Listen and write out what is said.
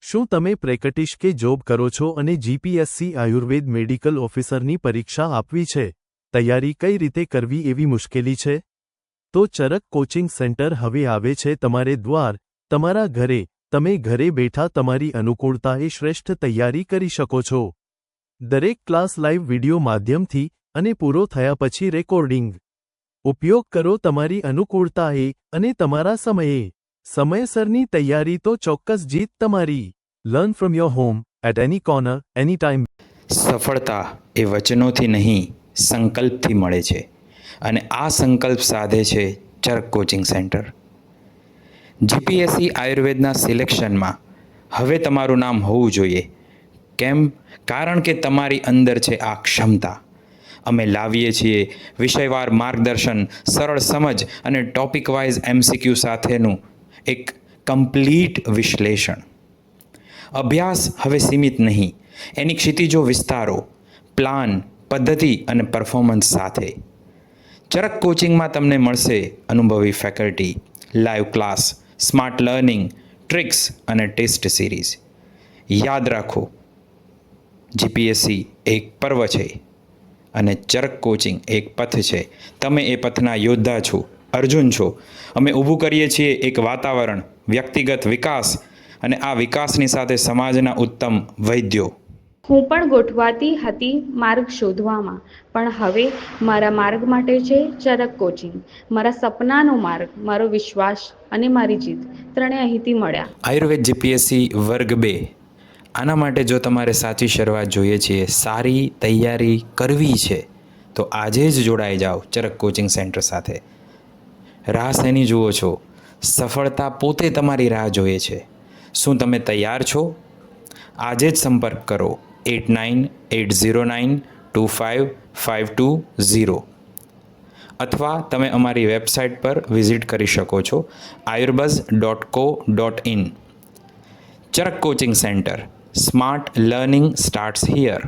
શું તમે પ્રેક્ટિસ કે જોબ કરો છો અને જીપીએસસી આયુર્વેદ મેડિકલ ઓફિસરની પરીક્ષા આપવી છે? તૈયારી કઈ રીતે કરવી એવી મુશ્કેલી છે? તો ચરક કોચિંગ સેન્ટર હવે આવે છે તમારે દ્વાર, તમારા ઘરે. તમે ઘરે બેઠા તમારી અનુકૂળતાએ શ્રેષ્ઠ તૈયારી કરી શકો છો. દરેક ક્લાસ લાઈવ વિડિયો માધ્યમથી અને પૂરો થયા પછી રેકોર્ડિંગ. ઉપયોગ કરો તમારી અનુકૂળતાએ અને તમારા સમયે. સમયસરની તૈયારી તો ચોક્કસ જીત તમારી. Learn from your home at any corner any time. સફળતા એ વચનોથી નહીં, સંકલ્પથી મળે છે અને આ સંકલ્પ સાધે છે ચરક કોચિંગ સેન્ટર. જીપીએસસી આયુર્વેદના સિલેક્શનમાં હવે તમારું નામ હોવું જોઈએ. કેમ? કારણ કે તમારી અંદર છે આ ક્ષમતા. અમે લાવીએ છીએ વિષયવાર માર્ગદર્શન, સરળ સમજ અને ટોપિક વાઇઝ એમસીક્યુ સાથેનું એક કમ્પ્લીટ વિશ્લેષણ. અભ્યાસ હવે સીમિત નહીં, એની ક્ષિતિજો વિસ્તારો, પ્લાન, પદ્ધતિ અને પરફોર્મન્સ સાથે. ચરક કોચિંગમાં તમને મળશે અનુભવી faculty, live class, smart learning, tricks અને ટેસ્ટ સિરીઝ. યાદ રાખો, જીપીએસસી એક પર્વ છે અને ચરક કોચિંગ એક પથ છે. તમે એ પથના યોદ્ધા છો, અર્જુન છો. અમે ઊભું કરીએ છીએ એક વાતાવરણ, વ્યક્તિગત વિકાસ અને આ વિકાસની સાથે સમાજના ઉત્તમ વૈદ્યો. હું પણ ગોઠવાતી હતી માર્ગ શોધવામાં, પણ હવે મારા માર્ગ માટે છે ચરક કોચિંગ. મારા સપનાનો માર્ગ, મારો વિશ્વાસ અને મારી જીત ત્રણે અહીંથી મળ્યા. આયુર્વેદ જીપીએસસી વર્ગ 2. આના માટે જો તમારે સાચી શરૂઆત જોઈએ છે, સારી તૈયારી કરવી છે, તો આજે જ જોડાઈ જાઓ ચરક કોચિંગ સેન્ટર સાથે. રાહ શેની જુઓ છો? સફળતા પોતે તમારી રાહ જોઈએ છે. શું તમે તૈયાર છો? આજે જ સંપર્ક કરો 8980925520 અથવા તમે અમારી વેબસાઇટ પર વિઝિટ કરી શકો છો ayurbuzz.co.in. Charak coaching centre, smart learning starts here.